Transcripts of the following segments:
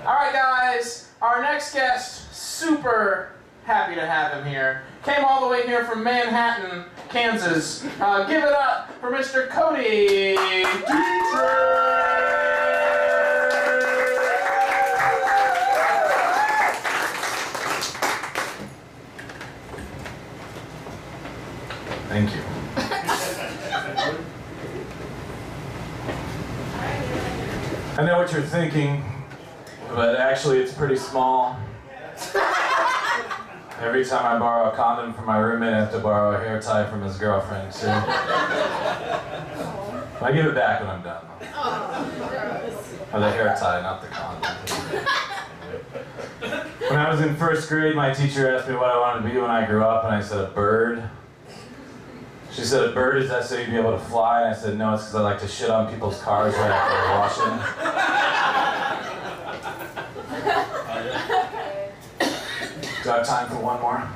All right, guys, our next guest, super happy to have him here. Came all the way here from Manhattan, Kansas. Give it up for Mr. Cody. Thank you. I know what you're thinking, but actually it's pretty small. Every time I borrow a condom from my roommate, I have to borrow a hair tie from his girlfriend, too. I give it back when I'm done. Or the hair tie, not the condom. When I was in first grade, my teacher asked me what I wanted to be when I grew up, and I said a bird. She said, a bird, is that so you'd be able to fly? And I said, no, it's because I like to shit on people's cars right after they wash them. Do I have time for one more?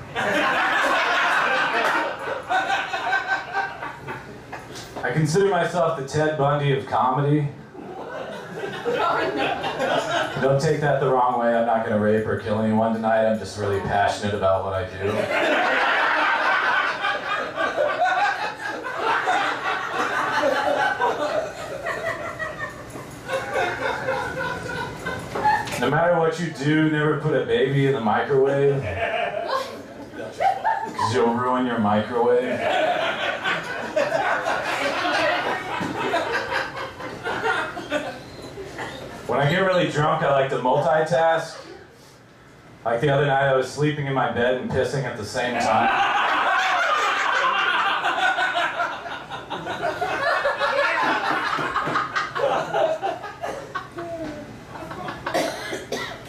I consider myself the Ted Bundy of comedy. Don't take that the wrong way. I'm not going to rape or kill anyone tonight. I'm just really passionate about what I do. No matter what you do, never put a baby in the microwave, because you'll ruin your microwave. When I get really drunk, I like to multitask. Like the other night, I was sleeping in my bed and pissing at the same time.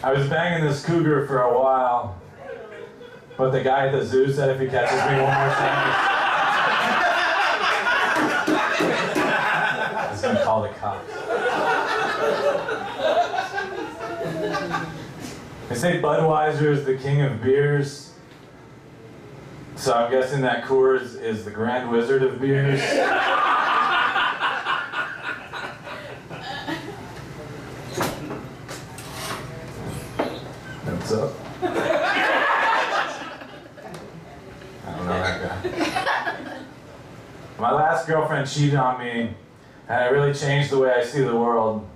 I was banging this cougar for a while, but the guy at the zoo said if he catches me one more time, he's gonna call the cops. They say Budweiser is the king of beers, so I'm guessing that Coors is the grand wizard of beers. What's up? I don't know that guy. My last girlfriend cheated on me, and it really changed the way I see the world.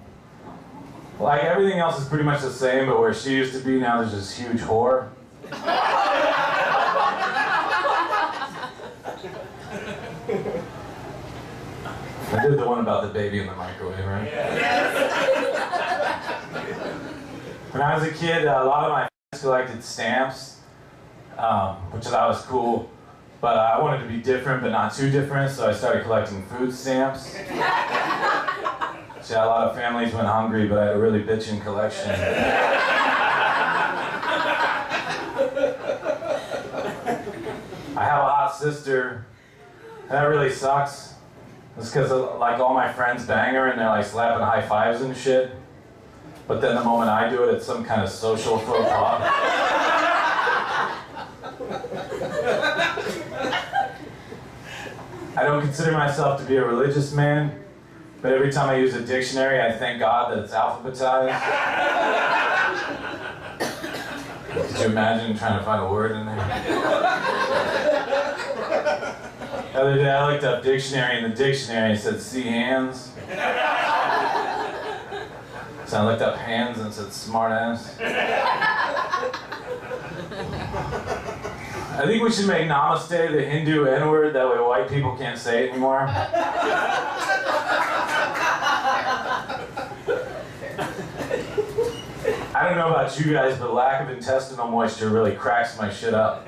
Like, everything else is pretty much the same, but where she used to be, now there's this huge whore. I did the one about the baby in the microwave, right? Yes. When I was a kid, a lot of my friends collected stamps, which I thought was cool, but I wanted to be different, but not too different, so I started collecting food stamps. See, a lot of families went hungry, but I had a really bitchin' collection. I have a hot sister, and that really sucks. It's because like all my friends bang her and they're like slapping high fives and shit. But then the moment I do it, it's some kind of social faux pas. I don't consider myself to be a religious man, but every time I use a dictionary, I thank God that it's alphabetized. Could you imagine trying to find a word in there? The other day I looked up dictionary, and the dictionary said see hands. So I looked up hands and it said smart ass. I think we should make namaste the Hindu N-word, that way white people can't say it anymore. I don't know about you guys, but lack of intestinal moisture really cracks my shit up.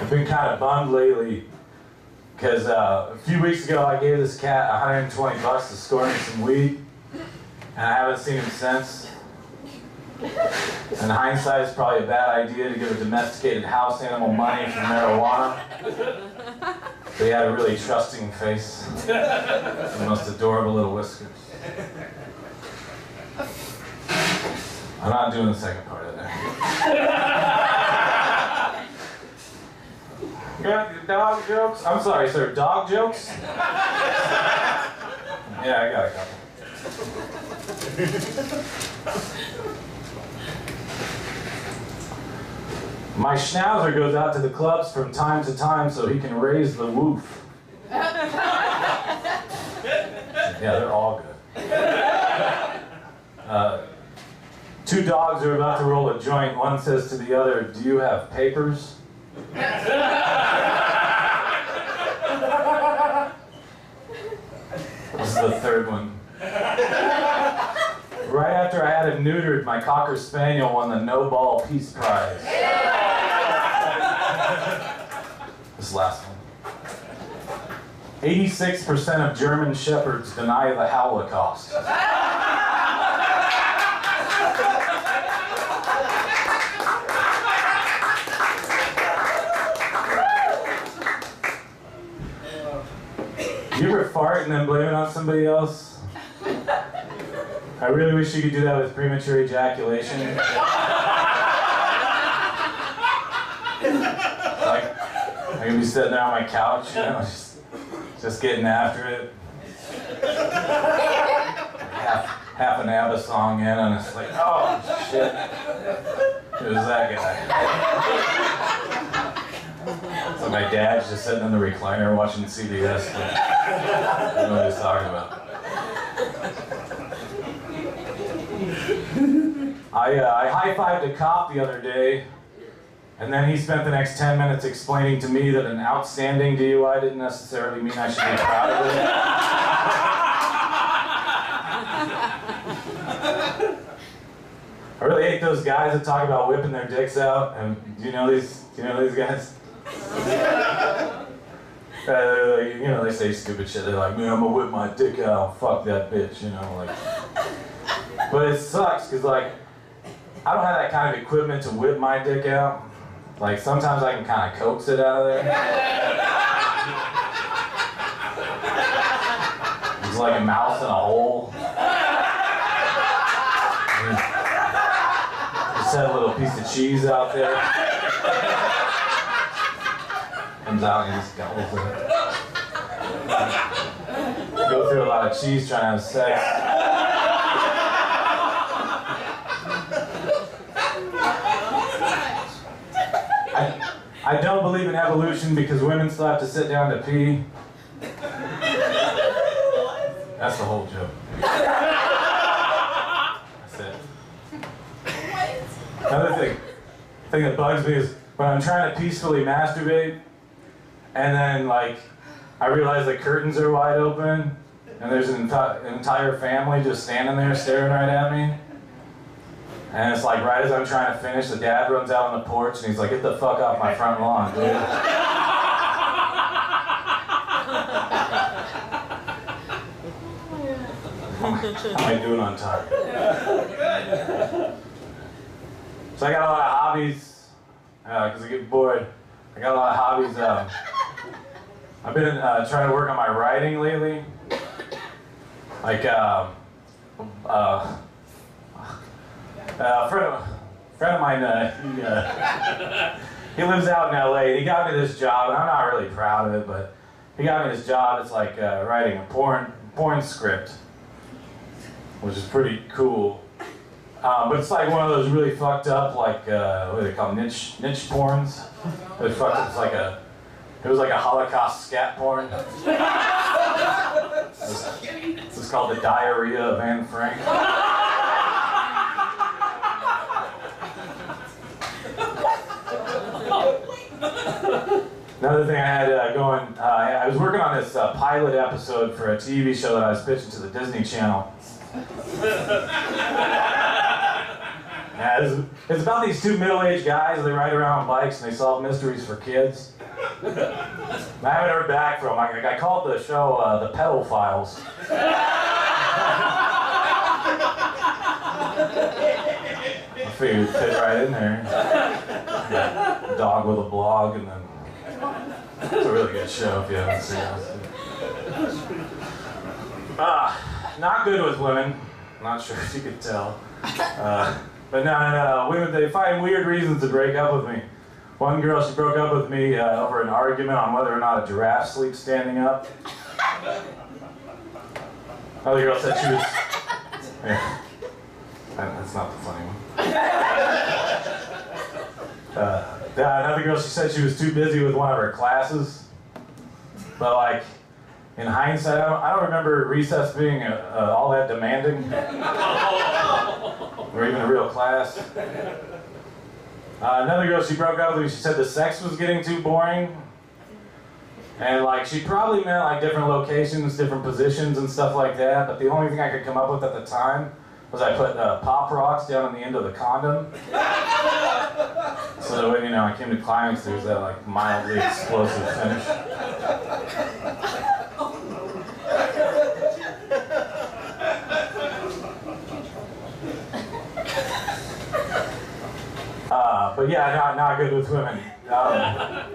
I've been kind of bummed lately, because a few weeks ago I gave this cat $120 to score me some weed, and I haven't seen him since. In hindsight, it's probably a bad idea to give a domesticated house animal money for marijuana. But he had a really trusting face, and the most adorable little whiskers. I'm not doing the second part of that. got dog jokes? I'm sorry, sir, dog jokes? Yeah, I got a couple. My schnauzer goes out to the clubs from time to time so he can raise the woof. Yeah, they're all good. Two dogs are about to roll a joint. One says to the other, "Do you have papers?" This is the third one. Right after I had him neutered, my Cocker Spaniel won the No Ball Peace Prize. This last one. 86% of German shepherds deny the Holocaust. You ever fart and then blame it on somebody else? I really wish you could do that with premature ejaculation. Like, I can be sitting there on my couch, you know, just getting after it. Half an ABBA song in, and it's like, oh shit, it was that guy. So my dad's just sitting in the recliner watching CBS. Like, I don't know what he's talking about. I high-fived a cop the other day, and then he spent the next 10 minutes explaining to me that an outstanding DUI didn't necessarily mean I should be proud of it. I really hate those guys that talk about whipping their dicks out. And do you know these guys? You know, they say stupid shit. They're like, "Man, I'm gonna whip my dick out. Fuck that bitch," you know, like. But it sucks because, like, I don't have that kind of equipment to whip my dick out. Like, sometimes I can kind of coax it out of there. It's like a mouse in a hole. Just set a little piece of cheese out there. Comes out and he just gobbles it. I go through a lot of cheese trying to have sex. I don't believe in evolution because women still have to sit down to pee. That's the whole joke. That's it. Another thing that bugs me is when I'm trying to peacefully masturbate, and then, like, I realize the curtains are wide open, and there's an entire family just standing there staring right at me. And it's like, right as I'm trying to finish, the dad runs out on the porch, and he's like, "Get the fuck off my front lawn, dude." How am I doing on time? So I got a lot of hobbies, because I get bored. I got a lot of hobbies. I've been trying to work on my writing lately. Like, a friend of mine, he lives out in LA. He got me this job, and I'm not really proud of it, but he got me this job. It's like writing a porn script, which is pretty cool. But it's like one of those really fucked up, like, what do they call them? Niche porns. It was like a Holocaust scat porn. This is called The Diarrhea of Anne Frank. Another thing I had going, I was working on this pilot episode for a TV show that I was pitching to the Disney Channel. It's about these two middle-aged guys. They ride around on bikes and they solve mysteries for kids. I haven't heard back from them. I called the show The Pedal Files. I figured it'd fit right in there. A dog with a blog, and then it's a really good show if you haven't seen it. Not good with women. Not sure if you could tell. But no, women, they find weird reasons to break up with me. One girl, she broke up with me over an argument on whether or not a giraffe sleeps standing up. Another girl said she was... Yeah. That's not the funny one. Another girl, she said she was too busy with one of her classes. But like, in hindsight, I don't remember recess being all that demanding. Or even a real class. Another girl, she broke up with me, she said the sex was getting too boring. And like, she probably meant like different locations, different positions and stuff like that, but the only thing I could come up with at the time was I put pop rocks down on the end of the condom. So that when, you know, I came to climax, there was that like mildly explosive finish. But yeah, not good with women. But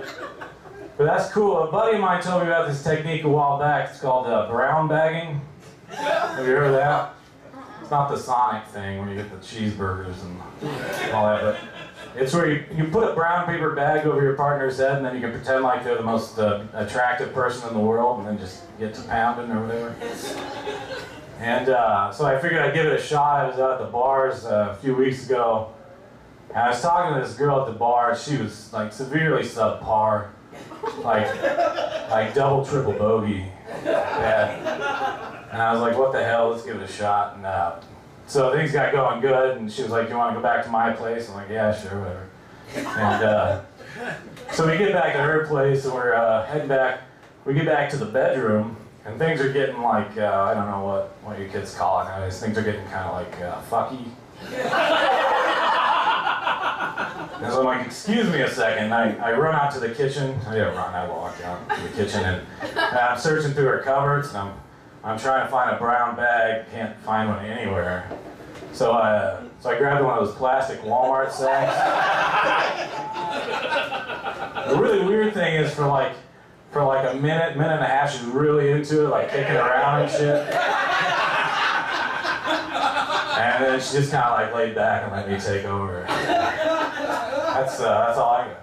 that's cool. A buddy of mine told me about this technique a while back. It's called brown bagging. Have you heard of that? It's not the Sonic thing where you get the cheeseburgers and all that, but it's where you put a brown paper bag over your partner's head and then you can pretend like they're the most attractive person in the world and then just get to pounding or whatever. And so I figured I'd give it a shot. I was out at the bars a few weeks ago. And I was talking to this girl at the bar. She was like severely subpar, like double, triple bogey. Yeah. And I was like, what the hell? Let's give it a shot. And so things got going good. And she was like, you want to go back to my place? I'm like, yeah, sure, whatever. And so we get back to her place, and we're heading back. We get back to the bedroom, and things are getting like I don't know what you kids call it nowadays. Things are getting kind of like fucky. And so I'm like, excuse me a second. I run out to the kitchen. I didn't run, I walked out to the kitchen and I'm searching through her cupboards and I'm trying to find a brown bag, can't find one anywhere. So I grabbed one of those plastic Walmart sacks. The really weird thing is for like a minute and a half, she was really into it, like kicking around and shit. And then she just kind of like laid back and let me take over. That's all I got.